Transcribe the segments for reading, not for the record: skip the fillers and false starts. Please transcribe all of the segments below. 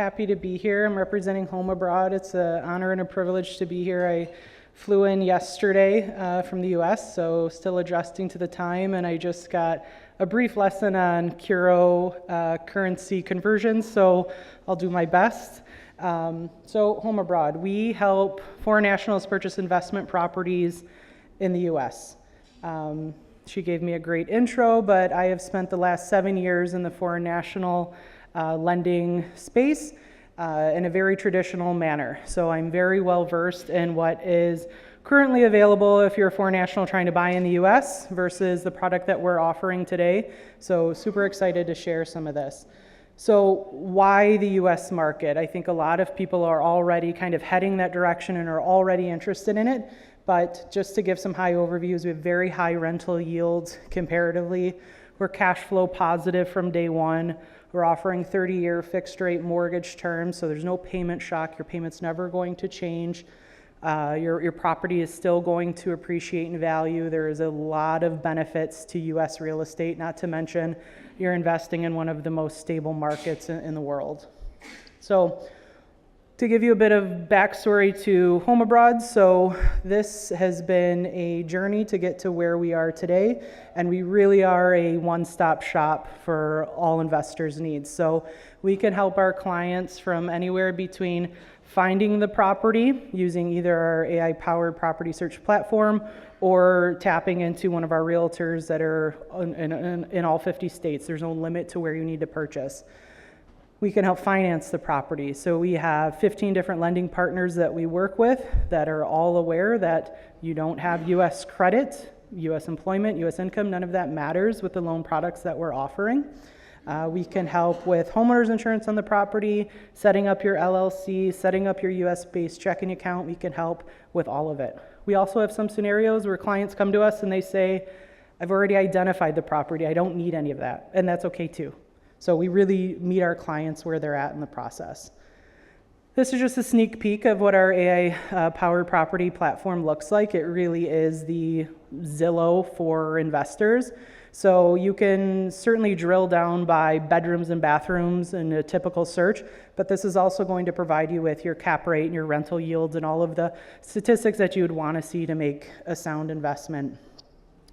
happy to be here. I'm representing HomeAbroad. It's an honor and a privilege to be here. I flew in yesterday from the US, so still adjusting to the time, and I just got a brief lesson on Curo currency conversions, so I'll do my best. So HomeAbroad, we help foreign nationals purchase investment properties in the US. She gave me a great intro, but I have spent the last 7 years in the foreign national lending space in a very traditional manner. So I'm very well versed in what is currently available if you're a foreign national trying to buy in the US versus the product that we're offering today. So super excited to share some of this. So why the US market? I think a lot of people are already kind of heading that direction and are already interested in it. But just to give some high overviews, we have very high rental yields comparatively. We're cash flow positive from day one. We're offering 30-year fixed rate mortgage terms, so there's no payment shock. Your payment's never going to change. Your property is still going to appreciate in value. There is a lot of benefits to US real estate, not to mention you're investing in one of the most stable markets in the world. So to give you a bit of backstory to HomeAbroad, so this has been a journey to get to where we are today, and we really are a one-stop shop for all investors' needs. So we can help our clients from anywhere between finding the property using either our AI-powered property search platform or tapping into one of our realtors that are in all 50 states. There's no limit to where you need to purchase. We can help finance the property. So we have 15 different lending partners that we work with that are all aware that you don't have US credit, US employment, US income, none of that matters with the loan products that we're offering. We can help with homeowners insurance on the property, setting up your LLC, setting up your US-based checking account. We can help with all of it. We also have some scenarios where clients come to us and they say, I've already identified the property, I don't need any of that, and that's okay too. So we really meet our clients where they're at in the process. This is just a sneak peek of what our AI-powered property platform looks like. It really is the Zillow for investors. So you can certainly drill down by bedrooms and bathrooms in a typical search, but this is also going to provide you with your cap rate and your rental yields and all of the statistics that you would want to see to make a sound investment.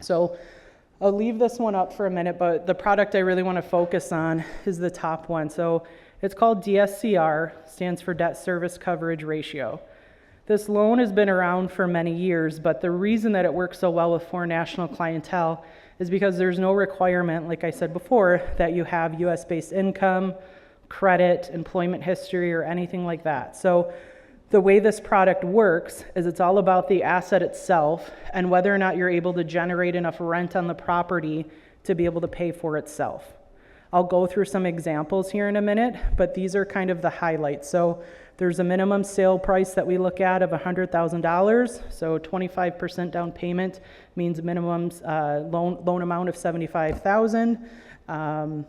So I'll leave this one up for a minute, but the product I really want to focus on is the top one. So it's called DSCR, stands for Debt Service Coverage Ratio. This loan has been around for many years, but the reason that it works so well with foreign national clientele is because there's no requirement, like I said before, that you have US-based income, credit, employment history, or anything like that. So the way this product works is it's all about the asset itself and whether or not you're able to generate enough rent on the property to be able to pay for itself. I'll go through some examples here in a minute, but these are kind of the highlights. So there's a minimum sale price that we look at of $100,000. So 25% down payment means minimum loan amount of $75,000.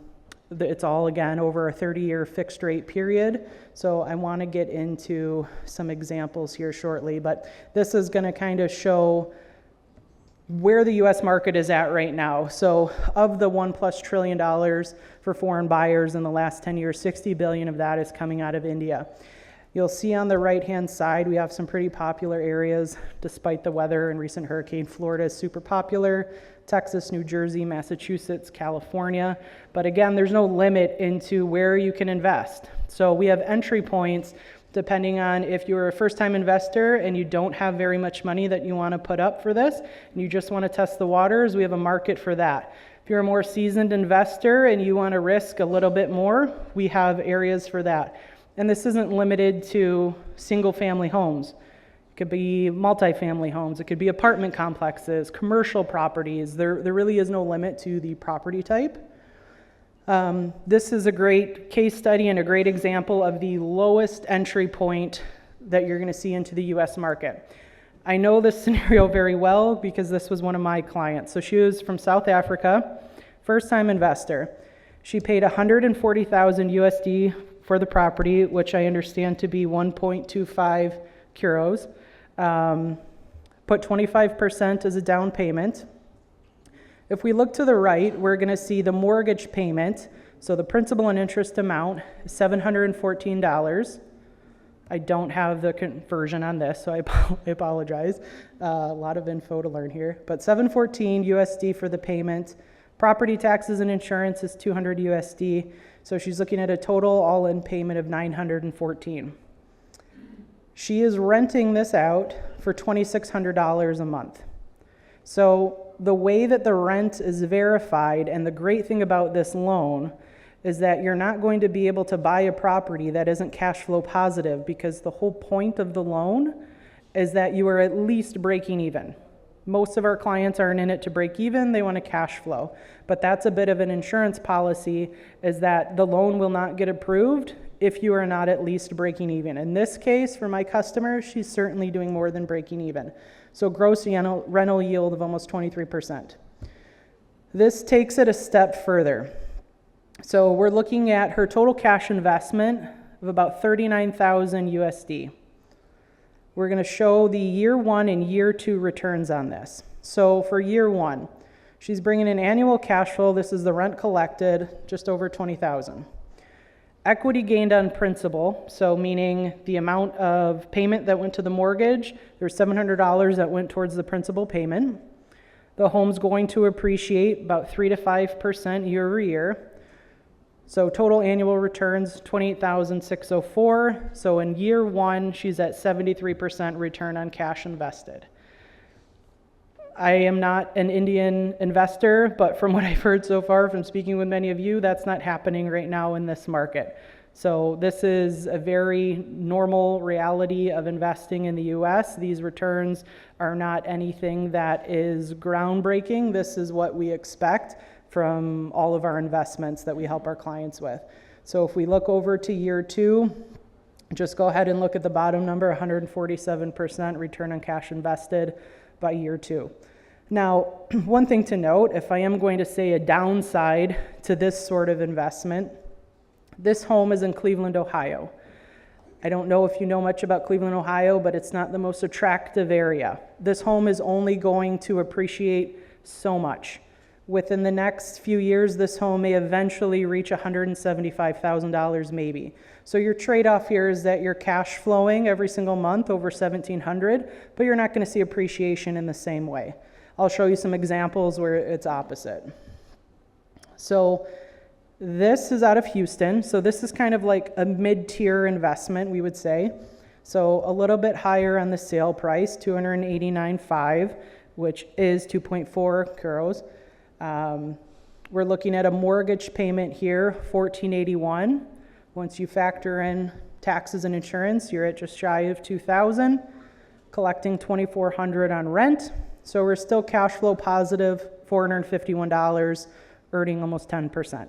It's all, again, over a 30-year fixed rate period. So I want to get into some examples here shortly, but this is going to kind of show where the US market is at right now. So of the $1+ trillion for foreign buyers in the last 10 years, 60 billion of that is coming out of India. You'll see on the right-hand side, we have some pretty popular areas despite the weather and recent hurricane. Florida is super popular, Texas, New Jersey, Massachusetts, California. But again, there's no limit into where you can invest. So we have entry points depending on if you're a first-time investor and you don't have very much money that you want to put up for this, and you just want to test the waters, we have a market for that. If you're a more seasoned investor and you want to risk a little bit more, we have areas for that. And this isn't limited to single-family homes. It could be multifamily homes. It could be apartment complexes, commercial properties. There really is no limit to the property type. This is a great case study and a great example of the lowest entry point that you're going to see into the US market. I know this scenario very well because this was one of my clients. So she was from South Africa, first-time investor. She paid $140,000 USD for the property, which I understand to be 1.25 Curos. Put 25% as a down payment. If we look to the right, we're going to see the mortgage payment. So the principal and interest amount is $714. I don't have the conversion on this, so I apologize. A lot of info to learn here. But $714 USD for the payment. Property taxes and insurance is $200 USD. So she's looking at a total all-in payment of $914. She is renting this out for $2,600 a month. So the way that the rent is verified, and the great thing about this loan is that you're not going to be able to buy a property that isn't cash flow positive, because the whole point of the loan is that you are at least breaking even. Most of our clients aren't in it to break even, they want to cash flow. But that's a bit of an insurance policy, is that the loan will not get approved if you are not at least breaking even. In this case, for my customer, she's certainly doing more than breaking even. So gross rental yield of almost 23%. This takes it a step further. So we're looking at her total cash investment of about $39,000 USD. We're going to show the year 1 and year 2 returns on this. So for year 1, she's bringing in annual cash flow. This is the rent collected, just over $20,000. Equity gained on principal, so meaning the amount of payment that went to the mortgage, there's $700 that went towards the principal payment. The home's going to appreciate about 3 to 5% year over year. So total annual returns, $28,604. So in year 1, she's at 73% return on cash invested. I am not an Indian investor, but from what I've heard so far from speaking with many of you, that's not happening right now in this market. So this is a very normal reality of investing in the US. These returns are not anything that is groundbreaking. This is what we expect from all of our investments that we help our clients with. So if we look over to year 2, just go ahead and look at the bottom number, 147% return on cash invested by year 2. Now, one thing to note, if I am going to say a downside to this sort of investment, this home is in Cleveland, Ohio. I don't know if you know much about Cleveland, Ohio, but it's not the most attractive area. This home is only going to appreciate so much. Within the next few years, this home may eventually reach $175,000 maybe. So your trade-off here is that you're cash flowing every single month over $1,700, but you're not going to see appreciation in the same way. I'll show you some examples where it's opposite. So this is out of Houston. So this is kind of like a mid-tier investment, we would say. So a little bit higher on the sale price, $289,500, which is 2.4 crores. We're looking at a mortgage payment here, $1,481. Once you factor in taxes and insurance, you're at just shy of $2,000, collecting $2,400 on rent. So we're still cash flow positive, $451, earning almost 10%.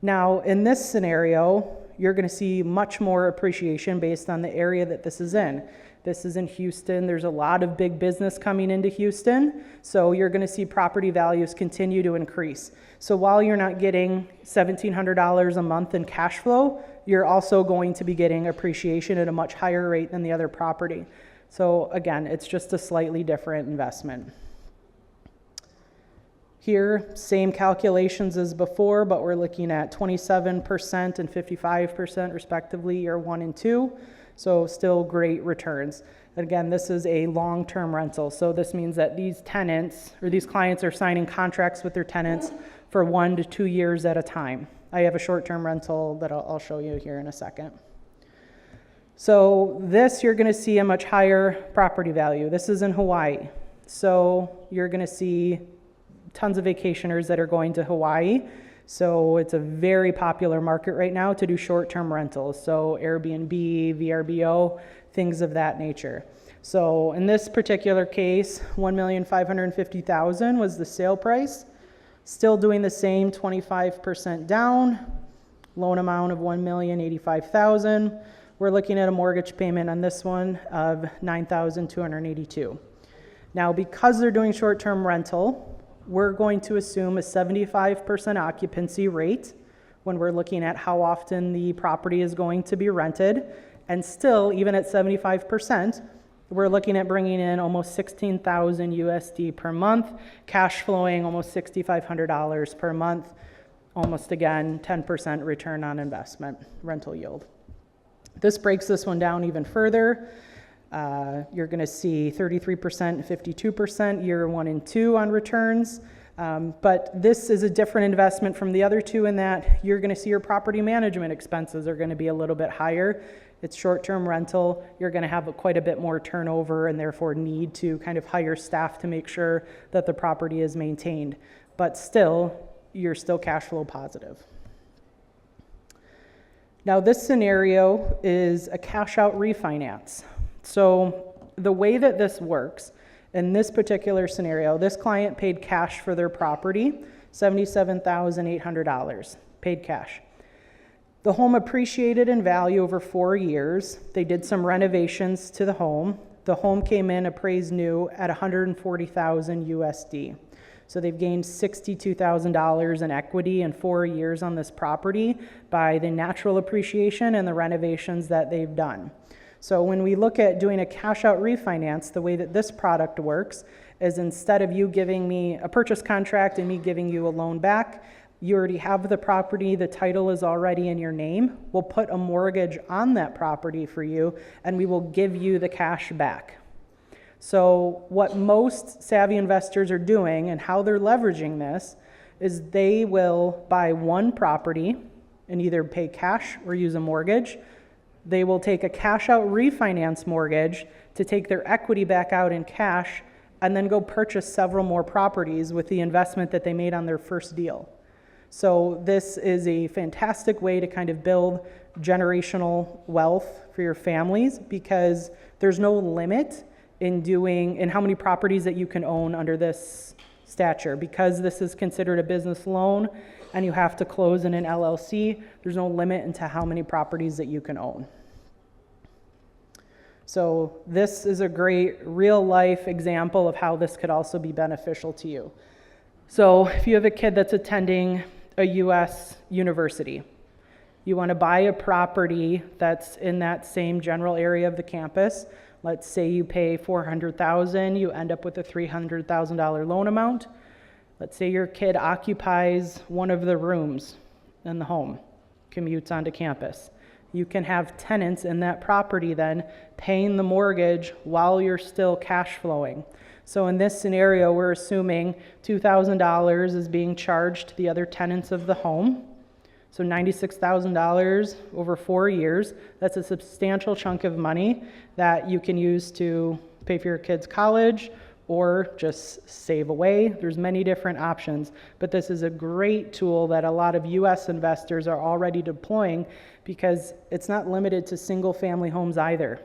Now, in this scenario, you're going to see much more appreciation based on the area that this is in. This is in Houston. There's a lot of big business coming into Houston, so you're going to see property values continue to increase. So while you're not getting $1,700 a month in cash flow, you're also going to be getting appreciation at a much higher rate than the other property. So again, it's just a slightly different investment. Here, same calculations as before, but we're looking at 27% and 55% respectively, year 1 and 2. So still great returns. Again, this is a long-term rental. So this means that these tenants or these clients are signing contracts with their tenants for 1 to 2 years at a time. I have a short-term rental that I'll show you here in a second. So this, you're going to see a much higher property value. This is in Hawaii. So you're going to see tons of vacationers that are going to Hawaii. So it's a very popular market right now to do short-term rentals. So Airbnb, VRBO, things of that nature. So in this particular case, $1,550,000 was the sale price. Still doing the same 25% down, loan amount of $1,085,000. We're looking at a mortgage payment on this one of $9,282. Now, because they're doing short-term rental, we're going to assume a 75% occupancy rate when we're looking at how often the property is going to be rented. And still, even at 75%, we're looking at bringing in almost 16,000 USD per month, cash flowing almost $6,500 per month, almost again 10% return on investment rental yield. This breaks this one down even further. You're going to see 33%, 52% year 1 and 2 on returns. But this is a different investment from the other two in that you're going to see your property management expenses are going to be a little bit higher. It's short-term rental. You're going to have quite a bit more turnover and therefore need to kind of hire staff to make sure that the property is maintained. But still, you're still cash flow positive. Now this scenario is a cash out refinance. So the way that this works, in this particular scenario, this client paid cash for their property, $77,800, paid cash. The home appreciated in value over 4 years. They did some renovations to the home. The home came in appraised new at $140,000 USD. So they've gained $62,000 in equity in 4 years on this property by the natural appreciation and the renovations that they've done. So when we look at doing a cash out refinance, the way that this product works is instead of you giving me a purchase contract and me giving you a loan back, you already have the property, the title is already in your name. We'll put a mortgage on that property for you and we will give you the cash back. So what most savvy investors are doing and how they're leveraging this is they will buy one property and either pay cash or use a mortgage. They will take a cash out refinance mortgage to take their equity back out in cash and then go purchase several more properties with the investment that they made on their first deal. So this is a fantastic way to kind of build generational wealth for your families because there's no limit in how many properties that you can own under this stature. Because this is considered a business loan and you have to close in an LLC, there's no limit into how many properties that you can own. So this is a great real life example of how this could also be beneficial to you. So if you have a kid that's attending a U.S. university, you want to buy a property that's in that same general area of the campus. Let's say you pay $400,000, you end up with a $300,000 loan amount. Let's say your kid occupies one of the rooms in the home, commutes onto campus. You can have tenants in that property then paying the mortgage while you're still cash flowing. So in this scenario, we're assuming $2,000 is being charged to the other tenants of the home. So $96,000 over 4 years. That's a substantial chunk of money that you can use to pay for your kids' college or just save away. There's many different options, but this is a great tool that a lot of U.S. investors are already deploying because it's not limited to single family homes either.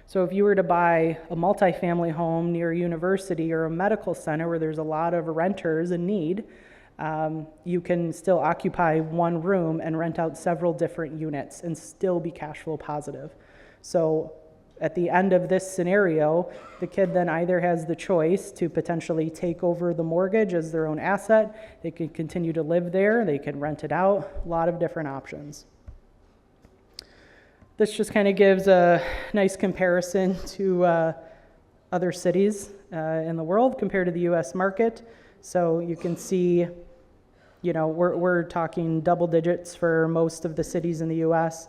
So if you were to buy a multifamily home near a university or a medical center where there's a lot of renters in need, you can still occupy one room and rent out several different units and still be cash flow positive. So at the end of this scenario, the kid then either has the choice to potentially take over the mortgage as their own asset, they can continue to live there, they can rent it out, a lot of different options. This just kind of gives a nice comparison to other cities in the world compared to the US market. So you can see, you know, we're talking double digits for most of the cities in the US,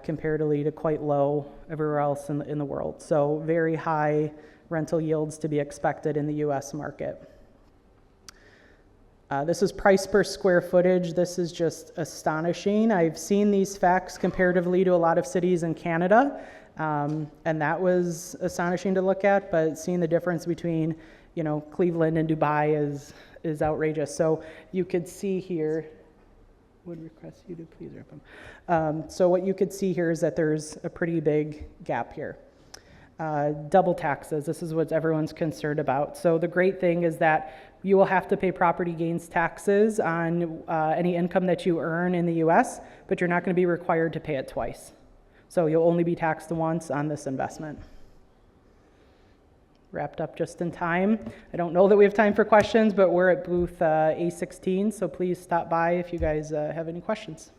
comparatively to quite low everywhere else in the world. So very high rental yields to be expected in the US market. This is price per square footage. This is just astonishing. I've seen these facts comparatively to a lot of cities in Canada, and that was astonishing to look at, but seeing the difference between, you know, Cleveland and Dubai is outrageous. So you could see here, would request you to please wrap them. So what you could see here is that there's a pretty big gap here. Double taxes, this is what everyone's concerned about. So the great thing is that you will have to pay property gains taxes on any income that you earn in the US, but you're not going to be required to pay it twice. So you'll only be taxed once on this investment. Wrapped up just in time. I don't know that we have time for questions, but we're at booth A16, so please stop by if you guys have any questions.